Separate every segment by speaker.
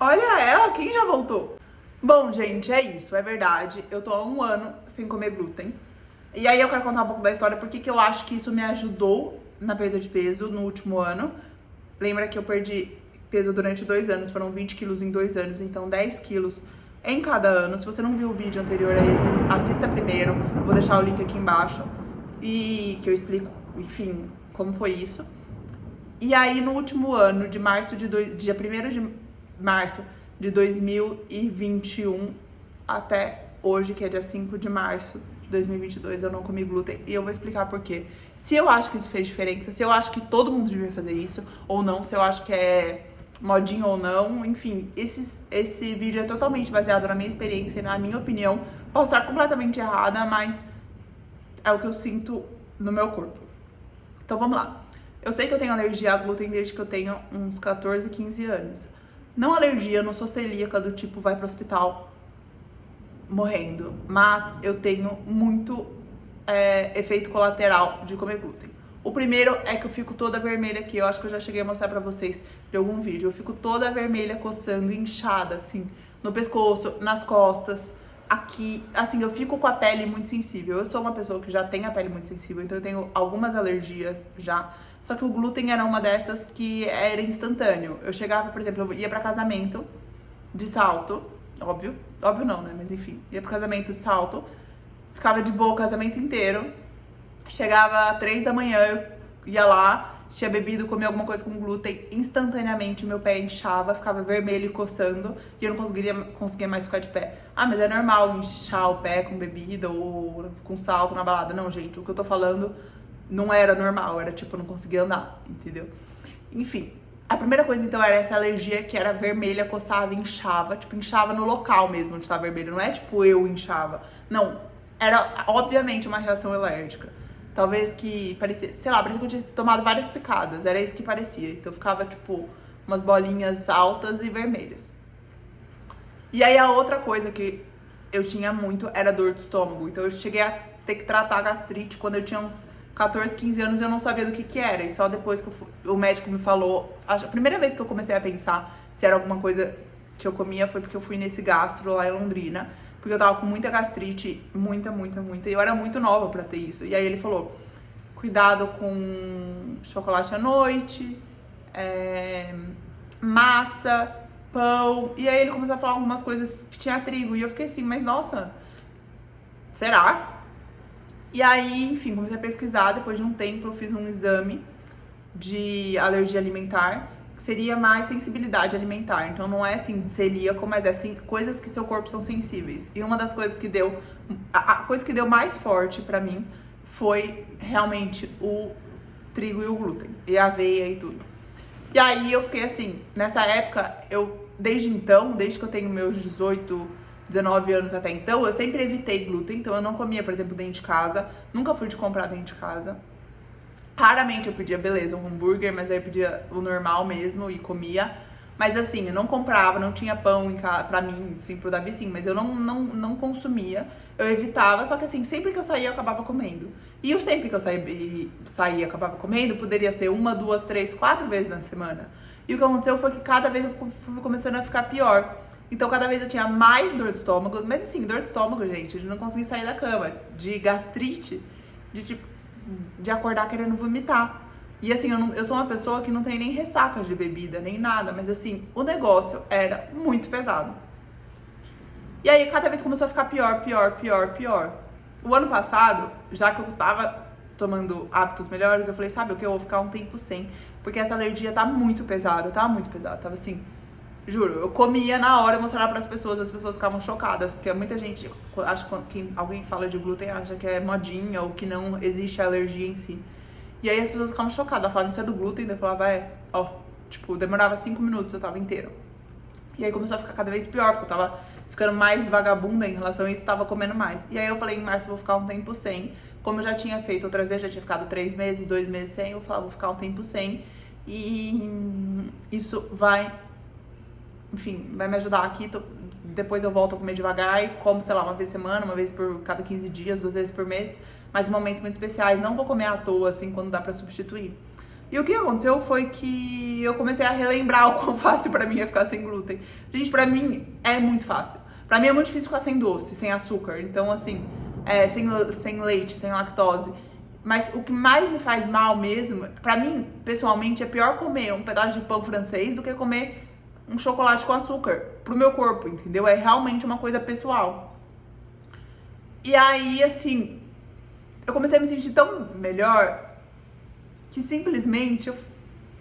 Speaker 1: Olha ela, quem já voltou? Bom, gente, é isso, é verdade. Eu tô há 1 ano sem comer glúten. E aí eu quero contar um pouco da história, porque que eu acho que isso me ajudou na perda de peso no último ano. Lembra que eu perdi peso durante 2 anos, foram 20 quilos em 2 anos, então 10 quilos em cada ano. Se você não viu o vídeo anterior a esse, assista primeiro, vou deixar o link aqui embaixo, e que eu explico, enfim, como foi isso. E aí no último ano, de março dia 1º de março de 2021 até hoje, que é dia 5 de março de 2022, eu não comi glúten, e eu vou explicar por quê. Se eu acho que isso fez diferença, se eu acho que todo mundo devia fazer isso ou não, se eu acho que é modinha ou não, enfim, esse vídeo é totalmente baseado na minha experiência e na minha opinião. Posso estar completamente errada, mas é o que eu sinto no meu corpo. Então vamos lá. Eu sei que eu tenho alergia a glúten desde que eu tenho uns 14, 15 anos. Não alergia, eu não sou celíaca do tipo vai pro hospital morrendo, mas eu tenho muito efeito colateral de comer glúten. O primeiro é que eu fico toda vermelha aqui, eu acho que eu já cheguei a mostrar pra vocês de algum vídeo. Eu fico toda vermelha, coçando, inchada, assim, no pescoço, nas costas, aqui, assim, eu fico com a pele muito sensível. Eu sou uma pessoa que já tem a pele muito sensível, então eu tenho algumas alergias já. Só que o glúten era uma dessas que era instantâneo. Eu chegava, por exemplo, eu ia pra casamento de salto, óbvio não, né, mas enfim, ia pro casamento de salto, ficava de boa o casamento inteiro, chegava 3 da manhã, eu ia lá, tinha bebido, comia alguma coisa com glúten, instantaneamente meu pé inchava, ficava vermelho e coçando, e eu não conseguia mais ficar de pé. Ah, mas é normal inchar o pé com bebida ou com salto na balada. Não, gente, o que eu tô falando não era normal, era tipo, eu não conseguia andar, entendeu? Enfim, a primeira coisa então era essa alergia que era vermelha, coçava, inchava, tipo, inchava no local mesmo onde estava vermelho, não é tipo eu inchava, não, era obviamente uma reação alérgica. Talvez que parecia, sei lá, parecia que eu tinha tomado várias picadas, era isso que parecia. Então ficava tipo umas bolinhas altas e vermelhas. E aí a outra coisa que eu tinha muito era dor de estômago. Então eu cheguei a ter que tratar a gastrite quando eu tinha uns 14, 15 anos, eu não sabia do que era. E só depois que o médico me falou, a primeira vez que eu comecei a pensar se era alguma coisa que eu comia foi porque eu fui nesse gastro lá em Londrina. Porque eu tava com muita gastrite, muita, e eu era muito nova pra ter isso. E aí ele falou, cuidado com chocolate à noite, massa, pão. E aí ele começou a falar algumas coisas que tinha trigo. E eu fiquei assim, mas nossa, será? E aí, enfim, comecei a pesquisar. Depois de um tempo eu fiz um exame de alergia alimentar, que seria mais sensibilidade alimentar. Então não é assim celíaco, mas é assim, coisas que seu corpo são sensíveis. E uma das coisas que deu, a coisa que deu mais forte pra mim foi realmente o trigo e o glúten, e a aveia e tudo. E aí eu fiquei assim, nessa época, desde que eu tenho meus 18, 19 anos até então, eu sempre evitei glúten, então eu não comia, por exemplo, dentro de casa, nunca fui de comprar dentro de casa. Raramente eu pedia, beleza, um hambúrguer, mas aí eu pedia o normal mesmo e comia. Mas assim, eu não comprava, não tinha pão em casa, pra mim, assim, pro Davi sim, mas eu não consumia, eu evitava, só que assim, sempre que eu saía eu acabava comendo. E eu sempre que eu saía acabava comendo, poderia ser 1, 2, 3, 4 vezes na semana. E o que aconteceu foi que cada vez eu fui começando a ficar pior. Então cada vez eu tinha mais dor de estômago, mas assim, dor de estômago, gente, de não conseguir sair da cama, de gastrite, de acordar querendo vomitar. E assim, eu sou uma pessoa que não tem nem ressaca de bebida, nem nada, mas assim, o negócio era muito pesado. E aí cada vez começou a ficar pior. O ano passado, já que eu tava tomando hábitos melhores, eu falei, sabe o que, eu vou ficar um tempo sem, porque essa alergia tá muito pesada, tava assim, juro, eu comia na hora e mostrava para as pessoas ficavam chocadas, porque muita gente acha que alguém fala de glúten acha que é modinha ou que não existe alergia em si. E aí as pessoas ficavam chocadas, ela falava, isso é do glúten? Daí eu falava, tipo, demorava 5 minutos, eu tava inteira. E aí começou a ficar cada vez pior, porque eu tava ficando mais vagabunda em relação a isso, tava comendo mais. E aí eu falei, em março eu vou ficar um tempo sem, como eu já tinha feito outras vezes, já tinha ficado 3 meses, 2 meses sem, eu falava, vou ficar um tempo sem, e isso vai, enfim, vai me ajudar aqui, depois eu volto a comer devagar e como, sei lá, uma vez por semana, uma vez por cada 15 dias, 2 vezes por mês, mas em momentos muito especiais, não vou comer à toa, assim, quando dá pra substituir. E o que aconteceu foi que eu comecei a relembrar o quão fácil pra mim é ficar sem glúten. Gente, pra mim é muito fácil. Pra mim é muito difícil ficar sem doce, sem açúcar. Então, assim, sem leite, sem lactose. Mas o que mais me faz mal mesmo, pra mim, pessoalmente, é pior comer um pedaço de pão francês do que comer um chocolate com açúcar pro meu corpo, entendeu? É realmente uma coisa pessoal. E aí, assim, eu comecei a me sentir tão melhor que simplesmente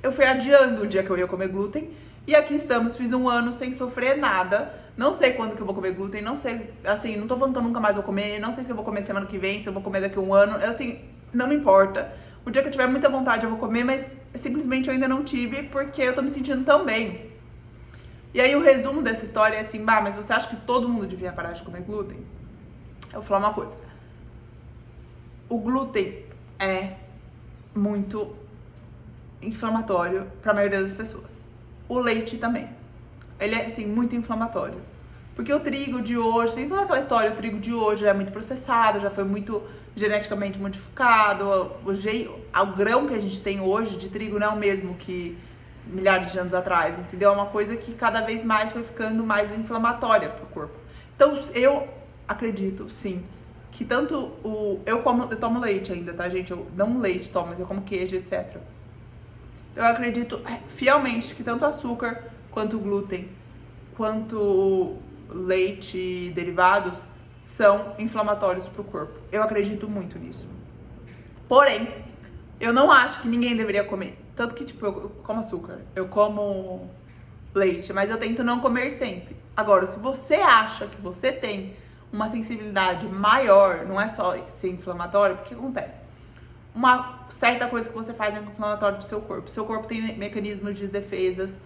Speaker 1: eu fui adiando o dia que eu ia comer glúten. E aqui estamos, fiz um ano sem sofrer nada. Não sei quando que eu vou comer glúten, não sei, assim, não tô falando que eu nunca mais vou comer, não sei se eu vou comer semana que vem, se eu vou comer daqui a um ano, assim, não me importa. O dia que eu tiver muita vontade eu vou comer, mas simplesmente eu ainda não tive porque eu tô me sentindo tão bem. E aí o resumo dessa história é assim, mas você acha que todo mundo devia parar de comer glúten? Eu vou falar uma coisa. O glúten é muito inflamatório para a maioria das pessoas. O leite também. Ele é, assim, muito inflamatório. Porque o trigo de hoje, tem toda aquela história, o trigo de hoje já é muito processado, já foi muito geneticamente modificado, o grão que a gente tem hoje de trigo não é o mesmo que milhares de anos atrás, entendeu? É uma coisa que cada vez mais foi ficando mais inflamatória pro corpo. Então, eu acredito, sim, que tanto eu tomo leite ainda, tá, gente? Eu não leite tomo, mas eu como queijo, etc. Eu acredito fielmente que tanto açúcar, quanto glúten, quanto leite e derivados são inflamatórios pro corpo. Eu acredito muito nisso. Porém, eu não acho que ninguém deveria comer. Tanto que, tipo, eu como açúcar, eu como leite, mas eu tento não comer sempre. Agora, se você acha que você tem uma sensibilidade maior, não é só ser inflamatório, porque acontece? Uma certa coisa que você faz é inflamatório pro seu corpo. Seu corpo tem mecanismos de defesas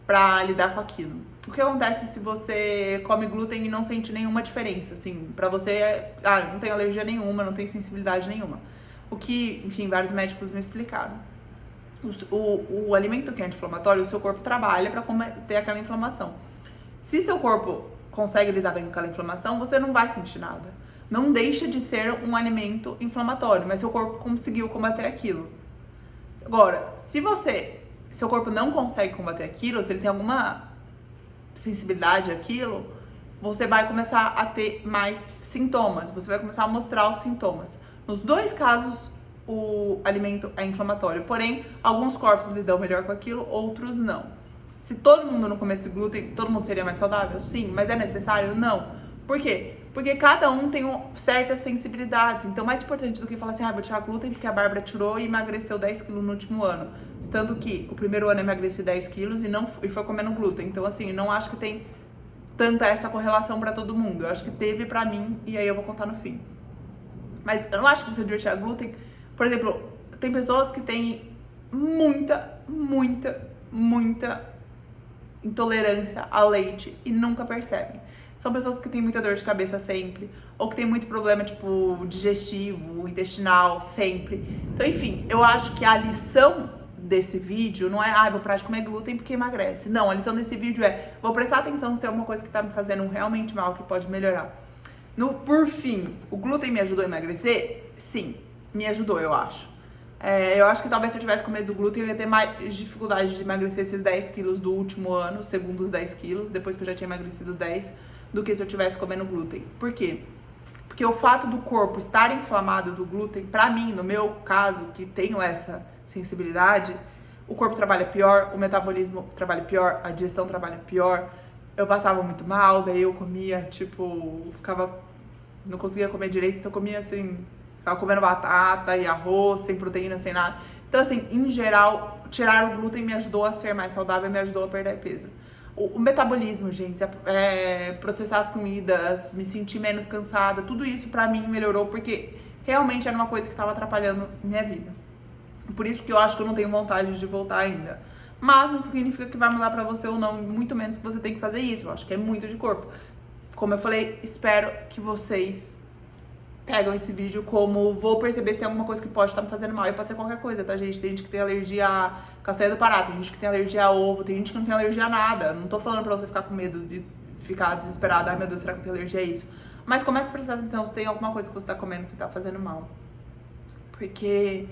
Speaker 1: pra lidar com aquilo. O que acontece se você come glúten e não sente nenhuma diferença? Assim, pra você, não tem alergia nenhuma, não tem sensibilidade nenhuma. O que, enfim, vários médicos me explicaram. O alimento que é anti-inflamatório, o seu corpo trabalha pra combater aquela inflamação. Se seu corpo consegue lidar bem com aquela inflamação, você não vai sentir nada. Não deixa de ser um alimento inflamatório, mas seu corpo conseguiu combater aquilo. Agora, se seu corpo não consegue combater aquilo, se ele tem alguma sensibilidade àquilo, você vai começar a ter mais sintomas, você vai começar a mostrar os sintomas. Nos dois casos, o alimento é inflamatório, porém, alguns corpos lidam melhor com aquilo, outros não. Se todo mundo não comesse glúten, todo mundo seria mais saudável? Sim, mas é necessário? Não. Por quê? Porque cada um tem certas sensibilidades. Então, mais importante do que falar assim, vou tirar glúten porque a Bárbara tirou e emagreceu 10 quilos no último ano. Tanto que o primeiro ano eu emagreci 10 quilos e foi comendo glúten. Então, assim, não acho que tem tanta essa correlação pra todo mundo. Eu acho que teve pra mim e aí eu vou contar no fim. Mas eu não acho que você devia tirar glúten. Por exemplo, tem pessoas que têm muita intolerância a leite e nunca percebem. São pessoas que têm muita dor de cabeça sempre, ou que tem muito problema, tipo, digestivo, intestinal, sempre. Então, enfim, eu acho que a lição desse vídeo não é, vou parar de comer glúten porque emagrece. Não, a lição desse vídeo é, vou prestar atenção se tem alguma coisa que tá me fazendo realmente mal, que pode melhorar. Por fim, o glúten me ajudou a emagrecer? Sim, me ajudou, eu acho. Eu acho que talvez se eu tivesse comido glúten eu ia ter mais dificuldade de emagrecer esses 10 quilos do último ano, segundo os 10 quilos, depois que eu já tinha emagrecido 10, do que se eu tivesse comendo glúten. Por quê? Porque o fato do corpo estar inflamado do glúten, pra mim, no meu caso, que tenho essa sensibilidade, o corpo trabalha pior, o metabolismo trabalha pior, a digestão trabalha pior, eu passava muito mal, daí eu comia, tipo, não conseguia comer direito, então eu comia assim, ficava comendo batata e arroz, sem proteína, sem nada. Então, assim, em geral, tirar o glúten me ajudou a ser mais saudável, me ajudou a perder peso. O metabolismo, gente, processar as comidas, me sentir menos cansada, tudo isso pra mim melhorou, porque realmente era uma coisa que tava atrapalhando minha vida. Por isso que eu acho que eu não tenho vontade de voltar ainda. Mas não significa que vai mudar pra você ou não, muito menos que você tem que fazer isso. Eu acho que é muito de corpo. Como eu falei, espero que vocês pegam esse vídeo como vou perceber se tem alguma coisa que pode estar me fazendo mal. E pode ser qualquer coisa, tá, gente? Tem gente que tem alergia a castanha do Pará, tem gente que tem alergia a ovo, tem gente que não tem alergia a nada. Não tô falando pra você ficar com medo de ficar desesperada. Ai, meu Deus, será que eu tenho alergia a isso? Mas comece a prestar atenção se tem alguma coisa que você tá comendo que tá fazendo mal. Porque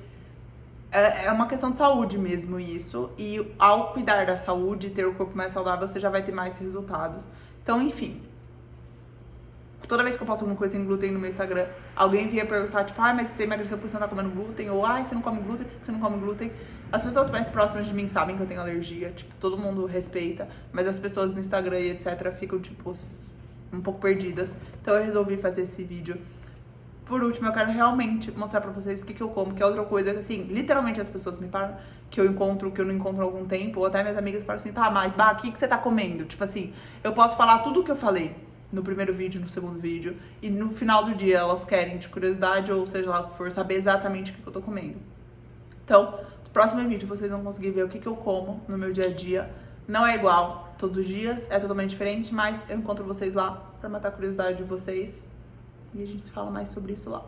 Speaker 1: é uma questão de saúde mesmo isso. E ao cuidar da saúde, ter o corpo mais saudável, você já vai ter mais resultados. Então, enfim. Toda vez que eu posto alguma coisa sem glúten no meu Instagram, alguém vinha perguntar, tipo, mas você emagreceu porque você não tá comendo glúten? Ou, você não come glúten, por que você não come glúten? As pessoas mais próximas de mim sabem que eu tenho alergia, tipo, todo mundo respeita. Mas as pessoas do Instagram e etc ficam, tipo, um pouco perdidas. Então eu resolvi fazer esse vídeo. Por último, eu quero realmente mostrar pra vocês o que eu como, que é outra coisa que, assim, literalmente as pessoas me falam que eu encontro, que eu não encontro há algum tempo, ou até minhas amigas falam assim, mas, o que você tá comendo? Tipo assim, eu posso falar tudo o que eu falei no primeiro vídeo, no segundo vídeo, e no final do dia elas querem, de curiosidade, ou seja lá o que for, saber exatamente o que eu tô comendo. Então, no próximo vídeo vocês vão conseguir ver o que eu como no meu dia a dia. Não é igual todos os dias, é totalmente diferente, mas eu encontro vocês lá pra matar a curiosidade de vocês. E a gente fala mais sobre isso lá.